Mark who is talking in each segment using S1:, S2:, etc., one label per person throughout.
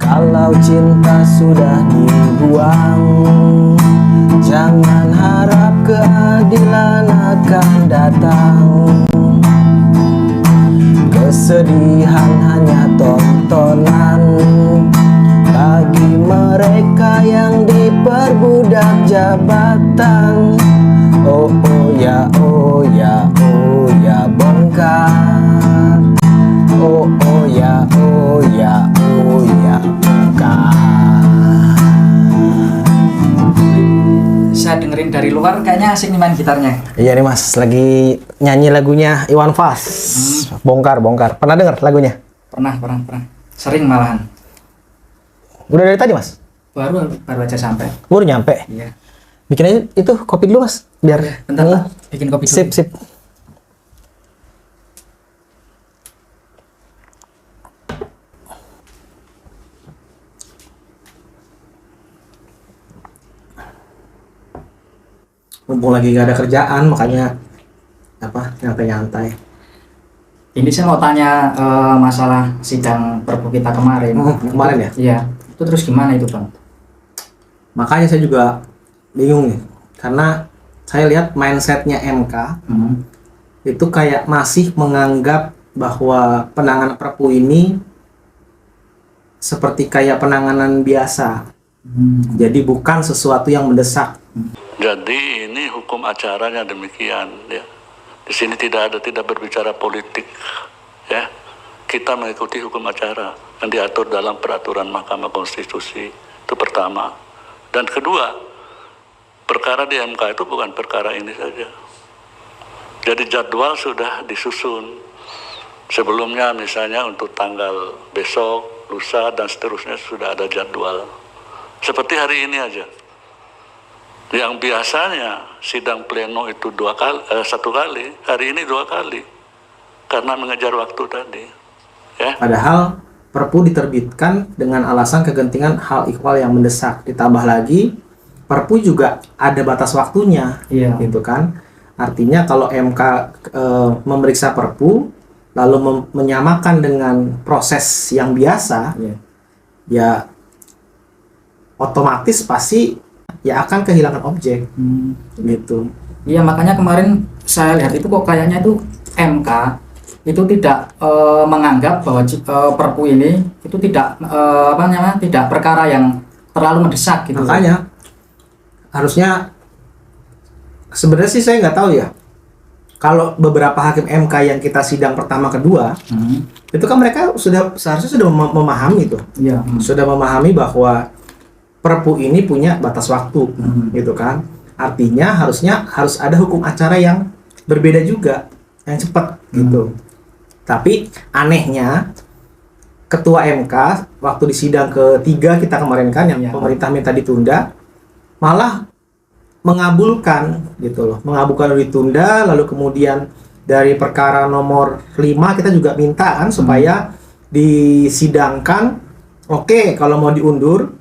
S1: Kalau cinta sudah dibuang, jangan harap keadilan akan datang. Kesedihan hanya tontonan bagi mereka yang diperbudak jabatan. Oh oh ya, oh ya, oh ya bongkar. Oh oh ya, oh ya, oh ya bongkar.
S2: Saya dengerin dari luar kayaknya asik nih main gitarnya.
S1: Iya nih mas, lagi nyanyi lagunya Iwan Fals. Bongkar, bongkar. Pernah dengar lagunya?
S2: Pernah. Sering malahan.
S1: Udah dari tadi mas?
S2: Baru aja sampai.
S1: Baru nyampe.
S2: Iya.
S1: Bikin aja itu kopi dulu mas, biar
S2: Bentar Pak, bikin kopi dulu.
S1: sip. Mumpung lagi gak ada kerjaan, makanya nyantai-nyantai.
S2: Ini saya mau tanya masalah sidang Perpu kita kemarin.
S1: Kemarin ya?
S2: Iya. Itu terus gimana itu Bang?
S1: Makanya saya juga bingung nih, karena saya lihat mindsetnya MK itu kayak masih menganggap bahwa penanganan Perpu ini seperti kayak penanganan biasa. Jadi bukan sesuatu yang mendesak.
S3: Jadi ini hukum acaranya demikian ya. Di sini tidak berbicara politik ya. Kita mengikuti hukum acara yang diatur dalam peraturan Mahkamah Konstitusi. Itu pertama. Dan kedua, perkara di MK itu bukan perkara ini saja. Jadi jadwal sudah disusun. Sebelumnya misalnya untuk tanggal besok, lusa dan seterusnya sudah ada jadwal. Seperti hari ini aja. Yang biasanya sidang pleno itu satu kali, hari ini 2 kali. Karena mengejar waktu tadi. Ya.
S1: Padahal Perpu diterbitkan dengan alasan kegentingan hal ihwal yang mendesak. Ditambah lagi Perpu juga ada batas waktunya, gitu kan. Artinya kalau MK memeriksa Perpu lalu menyamakan dengan proses yang biasa, ya otomatis pasti ya akan kehilangan objek, gitu.
S2: Iya, makanya kemarin saya lihat itu kok kayaknya itu MK itu tidak menganggap bahwa Perpu ini itu tidak tidak perkara yang terlalu mendesak gitu.
S1: Makanya harusnya sebenarnya sih saya nggak tahu ya. Kalau beberapa hakim MK yang kita sidang pertama kedua, itu kan mereka seharusnya sudah memahami itu, sudah memahami bahwa Perpu ini punya batas waktu, gitu kan. Artinya harus ada hukum acara yang berbeda juga, yang cepat, gitu. Tapi anehnya Ketua MK waktu di sidang ketiga kita kemarin kan yang pemerintah minta ditunda, malah mengabulkan gitu loh, ditunda. Lalu kemudian dari perkara nomor 5 kita juga minta kan supaya disidangkan. Oke, kalau mau diundur,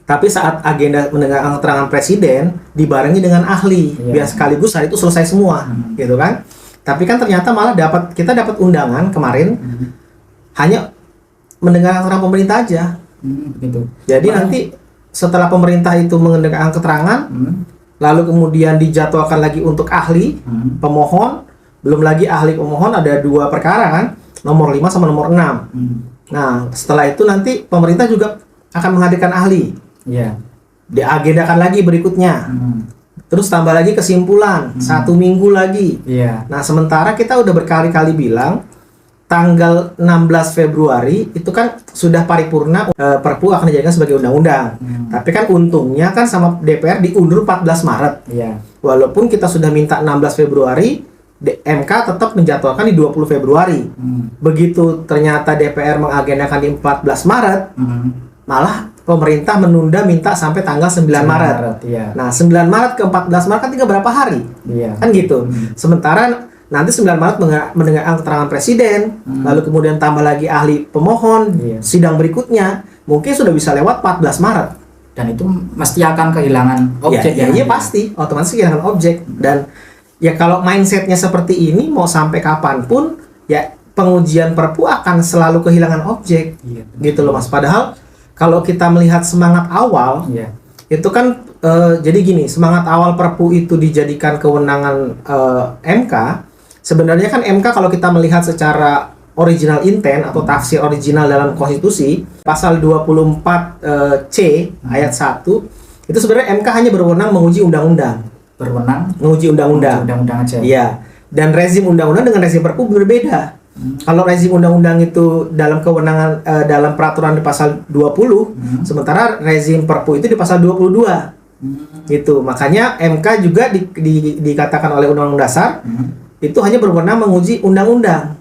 S1: tapi saat agenda mendengarkan keterangan presiden dibarengi dengan ahli, biar sekaligus hari itu selesai semua, gitu kan. Tapi kan ternyata malah kita dapat undangan kemarin hanya mendengarkan keterangan pemerintah aja,
S2: gitu.
S1: Jadi nanti setelah pemerintah itu mendengarkan keterangan, lalu kemudian dijadwalkan lagi untuk ahli pemohon, belum lagi ahli pemohon ada 2 perkara kan, nomor 5 sama nomor 6. Nah setelah itu nanti pemerintah juga akan menghadirkan ahli. Diagendakan lagi berikutnya. Terus tambah lagi kesimpulan 1 minggu lagi. Nah sementara kita udah berkali-kali bilang tanggal 16 Februari itu kan sudah paripurna, Perpu akan dijadikan sebagai undang-undang. Tapi kan untungnya kan sama DPR diundur 14 Maret. Walaupun kita sudah minta 16 Februari, MK tetap menjadwalkan di 20 Februari. Begitu ternyata DPR mengagendakan di 14 Maret, malah pemerintah menunda minta sampai tanggal 9 Maret. Nah, 9 Maret ke 14 Maret kan tinggal berapa hari? Kan gitu. Sementara nanti 9 Maret mendengarkan keterangan presiden, lalu kemudian tambah lagi ahli pemohon, sidang berikutnya mungkin sudah bisa lewat 14 Maret.
S2: Dan itu mesti akan kehilangan objek.
S1: Iya pasti, otomatis kehilangan objek. Dan ya kalau mindsetnya seperti ini, mau sampai kapanpun ya pengujian Perpu akan selalu kehilangan objek, gitu loh Mas. Padahal kalau kita melihat semangat awal,
S2: Iya.
S1: itu kan jadi gini, semangat awal Perpu itu dijadikan kewenangan MK. Sebenarnya kan MK kalau kita melihat secara original intent atau tafsir original dalam konstitusi, pasal 24 C ayat 1, itu sebenarnya MK hanya berwenang menguji undang-undang. Menguji undang-undang.
S2: Undang-undang aja.
S1: Iya. Dan rezim undang-undang dengan rezim Perpu berbeda. Kalau rezim undang-undang itu dalam kewenangan dalam peraturan di pasal 20, sementara rezim Perpu itu di pasal 22. Gitu. Makanya MK juga dikatakan oleh Undang-Undang Dasar itu hanya berwenang menguji undang-undang.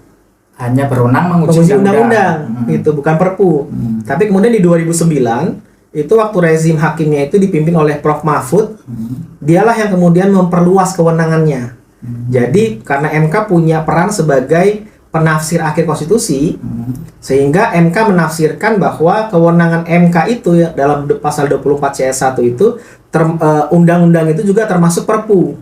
S2: Hanya berwenang menguji
S1: undang-undang. Gitu, bukan Perpu. Tapi kemudian di 2009 itu waktu rezim hakimnya itu dipimpin oleh Prof. Mahfud, dialah yang kemudian memperluas kewenangannya. Jadi karena MK punya peran sebagai penafsir akhir konstitusi, sehingga MK menafsirkan bahwa kewenangan MK itu ya, dalam pasal 24 C1 itu undang-undang itu juga termasuk Perpu.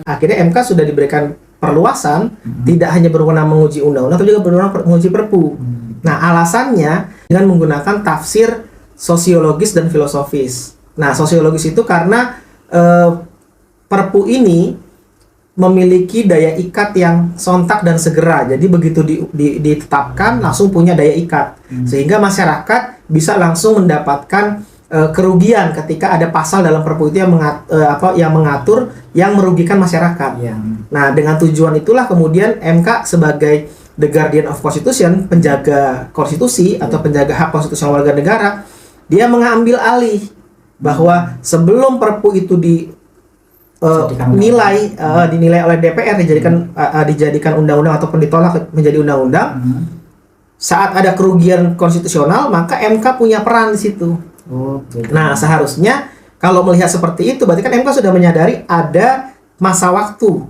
S1: Akhirnya MK sudah diberikan perluasan, tidak hanya berwenang menguji undang-undang, tapi juga berwenang menguji Perpu. Nah, alasannya dengan menggunakan tafsir sosiologis dan filosofis. Nah, sosiologis itu karena Perpu ini memiliki daya ikat yang sontak dan segera. Jadi begitu ditetapkan langsung punya daya ikat. Sehingga masyarakat bisa langsung mendapatkan kerugian ketika ada pasal dalam Perpu itu yang mengatur yang merugikan masyarakat. Nah, dengan tujuan itulah kemudian MK sebagai the guardian of constitution, penjaga konstitusi atau penjaga hak konstitusional warga negara, dia mengambil alih bahwa sebelum Perpu itu dinilai oleh DPR dijadikan undang-undang ataupun ditolak menjadi undang-undang, saat ada kerugian konstitusional maka MK punya peran di situ. Nah, seharusnya kalau melihat seperti itu berarti kan MK sudah menyadari ada masa waktu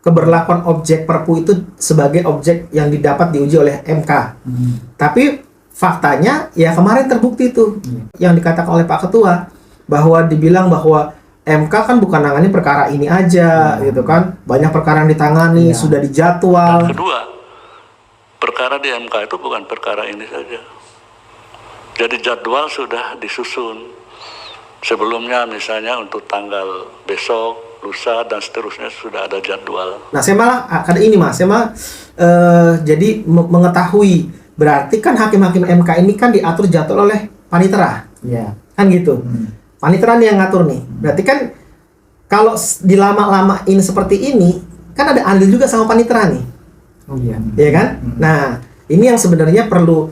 S1: keberlakuan objek Perpu itu sebagai objek yang didapat diuji oleh MK. Tapi faktanya ya kemarin terbukti itu yang dikatakan oleh Pak Ketua bahwa dibilang bahwa MK kan bukan nangani perkara ini aja, gitu kan. Banyak perkara yang ditangani, sudah dijadwal.
S3: Dan kedua, perkara di MK itu bukan perkara ini saja. Jadi jadwal sudah disusun. Sebelumnya misalnya untuk tanggal besok, lusa, dan seterusnya sudah ada jadwal.
S1: Nah, saya malah, karena ini Mas, saya malah jadi mengetahui, berarti kan hakim-hakim MK ini kan diatur jadwal oleh panitera. Kan gitu. Panitera nih yang ngatur nih. Berarti kan kalau dilama-lamain seperti ini, kan ada andil juga sama panitera nih. Iya kan? Nah, ini yang sebenarnya perlu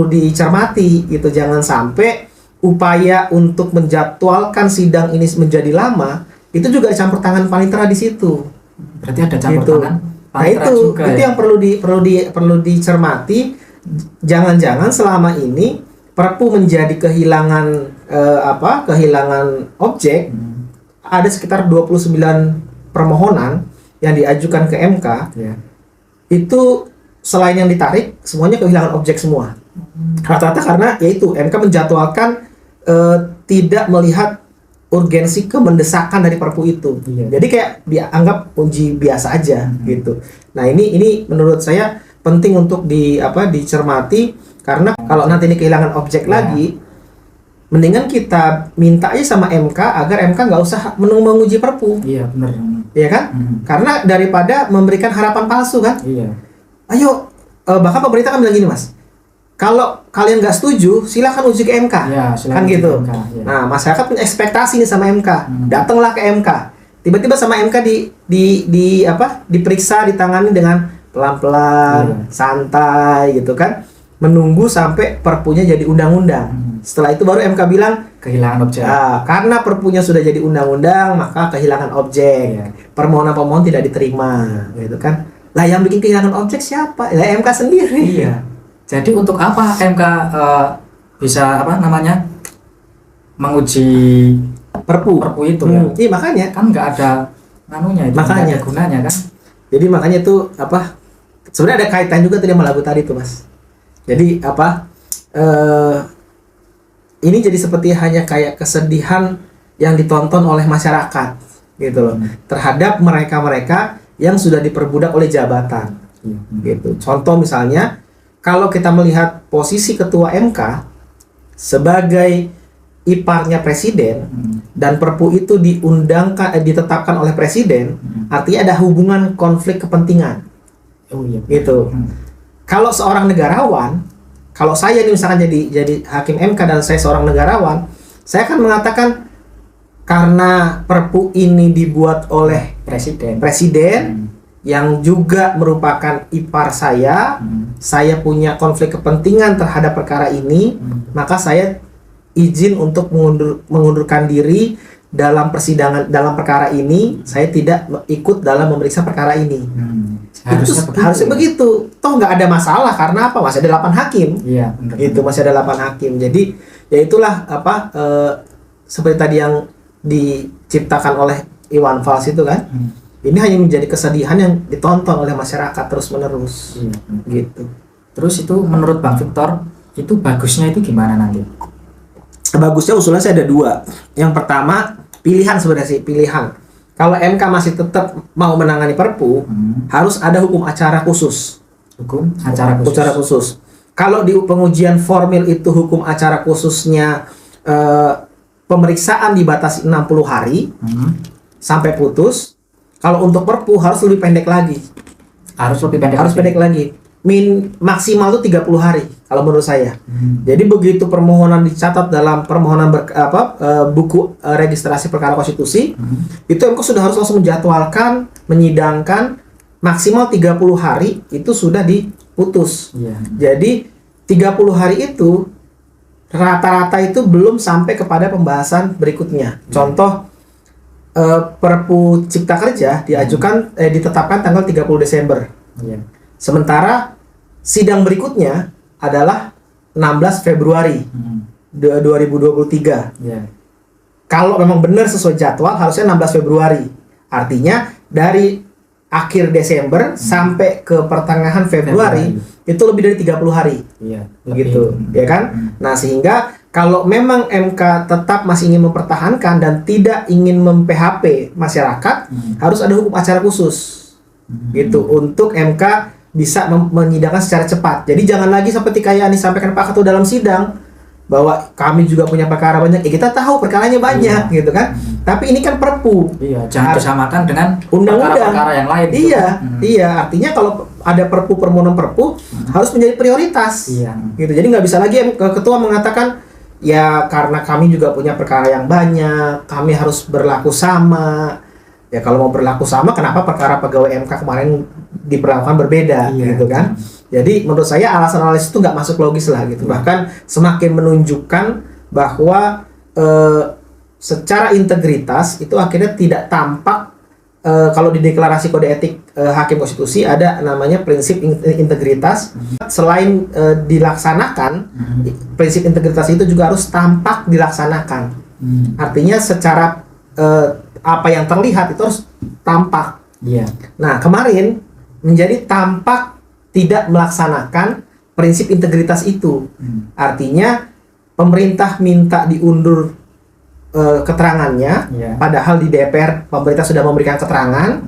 S1: dicermati gitu. Jangan sampai upaya untuk menjadwalkan sidang ini menjadi lama itu juga campur tangan panitera di situ.
S2: Berarti ada campur tangan
S1: panitera juga. Itu yang perlu dicermati. Jangan-jangan selama ini Perpu menjadi kehilangan objek. Ada sekitar 29 permohonan yang diajukan ke MK. Itu selain yang ditarik, semuanya kehilangan objek semua. Rata-rata karena yaitu MK menjadwalkan tidak melihat urgensi kemendesakan dari Perpu itu. Jadi kayak dianggap uji biasa aja gitu. Nah, ini menurut saya penting untuk dicermati. Karena kalau nanti ini kehilangan objek lagi, mendingan kita minta aja sama MK agar MK nggak usah menguji Perpu.
S2: Iya, benar.
S1: Iya kan? Karena daripada memberikan harapan palsu kan? Ayo, bahkan pemerintah kan bilang gini Mas, kalau kalian nggak setuju, silakan uji ke MK. Kan gitu. Nah, masyarakat punya ekspektasi nih sama MK. Datanglah ke MK. Tiba-tiba sama MK diperiksa, ditangani dengan pelan-pelan, santai gitu kan. Menunggu sampai Perpunya jadi undang-undang. Setelah itu baru MK bilang
S2: kehilangan objek.
S1: Karena Perpunya sudah jadi undang-undang, maka kehilangan objek. Permohonan tidak diterima, gitu kan? Lah yang bikin kehilangan objek siapa? Ya MK sendiri.
S2: Jadi untuk apa MK bisa menguji Perpu itu ya?
S1: Iya, makanya
S2: kan nggak ada itu, makanya gunanya kan.
S1: Jadi makanya itu sebenarnya ada kaitan juga tadi sama lagu tadi tuh Mas. Jadi ini jadi seperti hanya kayak kesedihan yang ditonton oleh masyarakat gitu loh, terhadap mereka-mereka yang sudah diperbudak oleh jabatan. Gitu. Contoh misalnya kalau kita melihat posisi ketua MK sebagai iparnya presiden dan Perpu itu ditetapkan oleh presiden, artinya ada hubungan konflik kepentingan.
S2: Oh iya.
S1: Gitu. Kalau seorang negarawan, kalau saya nih misalkan jadi hakim MK dan saya seorang negarawan, saya akan mengatakan karena Perpu ini dibuat oleh presiden yang juga merupakan ipar saya punya konflik kepentingan terhadap perkara ini, maka saya izin untuk mengundurkan diri dalam persidangan dalam perkara ini, saya tidak ikut dalam memeriksa perkara ini. Harusnya begitu. Toh nggak ada masalah karena apa? Masih ada 8 hakim.
S2: Iya, benar.
S1: Itu masih ada 8 hakim. Jadi ya itulah apa seperti tadi yang diciptakan oleh Iwan Fals itu kan. Ini hanya menjadi kesedihan yang ditonton oleh masyarakat terus-menerus.
S2: Iya.
S1: Gitu.
S2: Terus itu menurut Bang Victor, itu bagusnya itu gimana nanti?
S1: Bagusnya usulnya saya ada 2. Yang pertama, pilihan sebenarnya sih, pilihan. Kalau MK masih tetap mau menangani Perpu, harus ada hukum acara khusus.
S2: Hukum acara
S1: khusus. Kalau di pengujian formil itu hukum acara khususnya pemeriksaan dibatasi 60 hari sampai putus. Kalau untuk Perpu harus lebih pendek lagi.
S2: Harus
S1: pendek lagi. Maksimal itu 30 hari kalau menurut saya. Jadi begitu permohonan dicatat dalam permohonan buku registrasi perkara konstitusi, itu MK sudah harus langsung menjadwalkan, menyidangkan maksimal 30 hari itu sudah diputus. Jadi 30 hari itu rata-rata itu belum sampai kepada pembahasan berikutnya. Contoh Perpu Cipta Kerja ditetapkan tanggal 30 Desember. Sementara sidang berikutnya adalah 16 Februari 2023. Kalau memang benar sesuai jadwal harusnya 16 Februari. Artinya dari akhir Desember sampai ke pertengahan Februari itu lebih dari 30 hari. Begitu, ya kan? Nah, sehingga kalau memang MK tetap masih ingin mempertahankan dan tidak ingin mem-PHP masyarakat, harus ada hukum acara khusus. Gitu, untuk MK bisa menyidangkan secara cepat. Jadi jangan lagi seperti kayak yang disampaikan Pak Ketua dalam sidang bahwa kami juga punya perkara banyak. Kita tahu perkaranya banyak, gitu kan. Tapi ini kan Perpu.
S2: Jangan disamakan dengan
S1: undang-undang
S2: yang lain.
S1: Iya. Artinya kalau ada Perpu, permohonan Perpu harus menjadi prioritas. Gitu. Jadi nggak bisa lagi Ketua mengatakan ya karena kami juga punya perkara yang banyak, kami harus berlaku sama. Ya kalau mau berlaku sama, kenapa perkara pegawai MK kemarin diperlakukan berbeda, gitu kan? Jadi menurut saya alasan analisis itu nggak masuk logis lah, gitu. Bahkan semakin menunjukkan bahwa secara integritas itu akhirnya tidak tampak. Kalau di deklarasi kode etik hakim konstitusi ada namanya prinsip integritas. Selain dilaksanakan, prinsip integritas itu juga harus tampak dilaksanakan. Artinya secara apa yang terlihat itu harus tampak. Nah, kemarin menjadi tampak tidak melaksanakan prinsip integritas itu. Artinya pemerintah minta diundur keterangannya, padahal di DPR pemerintah sudah memberikan keterangan,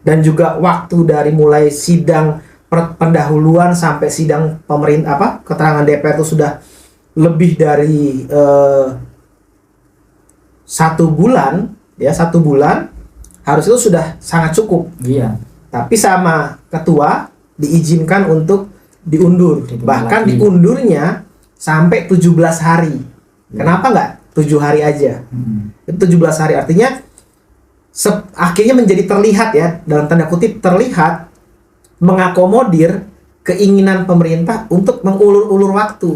S1: dan juga waktu dari mulai sidang pendahuluan sampai sidang pemerintah keterangan DPR itu sudah lebih dari 1 bulan. Ya, 1 bulan harus itu sudah sangat cukup. Tapi sama Ketua diizinkan untuk diundur. Bahkan diundurnya sampai 17 hari. Kenapa nggak 7 hari aja? Itu 17 hari artinya akhirnya menjadi terlihat, ya, dalam tanda kutip terlihat mengakomodir keinginan pemerintah untuk mengulur-ulur waktu.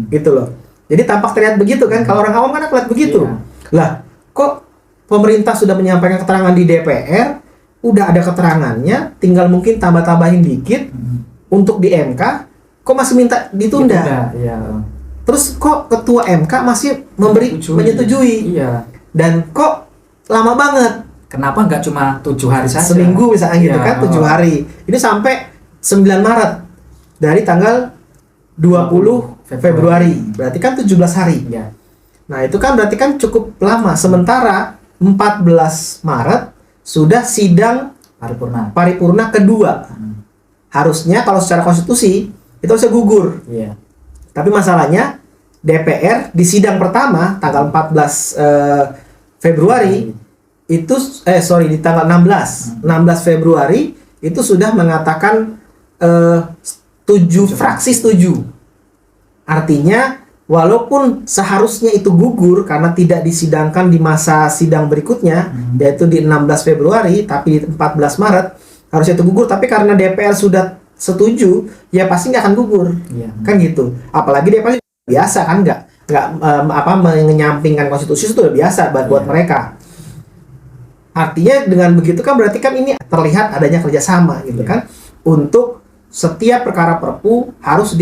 S1: Gitu loh. Jadi tampak terlihat begitu kan? Kalau orang awam kan lihat begitu. Lah, kok pemerintah sudah menyampaikan keterangan di DPR, udah ada keterangannya, tinggal mungkin tambah-tambahin dikit untuk di MK, kok masih minta ditunda? Terus kok Ketua MK masih menyetujui? Dan kok lama banget?
S2: Kenapa nggak cuma 7 hari saja?
S1: Seminggu misalnya gitu kan, 7 hari. Ini sampai 9 Maret dari tanggal 20 Februari. Berarti kan 17 hari. Nah, itu kan berarti kan cukup lama. Sementara 14 Maret sudah sidang paripurna kedua. Harusnya kalau secara konstitusi itu harusnya gugur. Tapi masalahnya DPR di sidang pertama tanggal 14 Februari itu di tanggal 16 Februari itu sudah mengatakan 7 fraksi setuju. Artinya walaupun seharusnya itu gugur karena tidak disidangkan di masa sidang berikutnya, yaitu di 16 Februari, tapi di 14 Maret harusnya itu gugur. Tapi karena DPR sudah setuju, ya pasti nggak akan gugur, kan gitu. Apalagi DPR biasa kan nggak menyampingkan konstitusi, itu udah biasa buat mereka. Artinya dengan begitu kan berarti kan ini terlihat adanya kerjasama gitu kan, untuk setiap perkara Perpu harus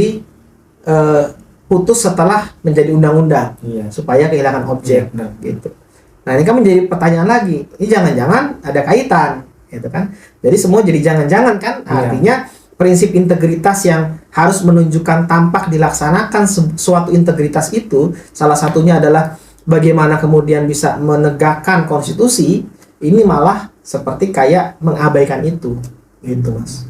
S1: putus setelah menjadi undang-undang, supaya kehilangan objek, gitu. Nah ini kan menjadi pertanyaan lagi, ini jangan-jangan ada kaitan, gitu kan? Jadi semua jadi jangan-jangan kan? Artinya prinsip integritas yang harus menunjukkan tampak dilaksanakan suatu integritas itu, salah satunya adalah bagaimana kemudian bisa menegakkan konstitusi, ini malah seperti kayak mengabaikan itu, gitu Mas.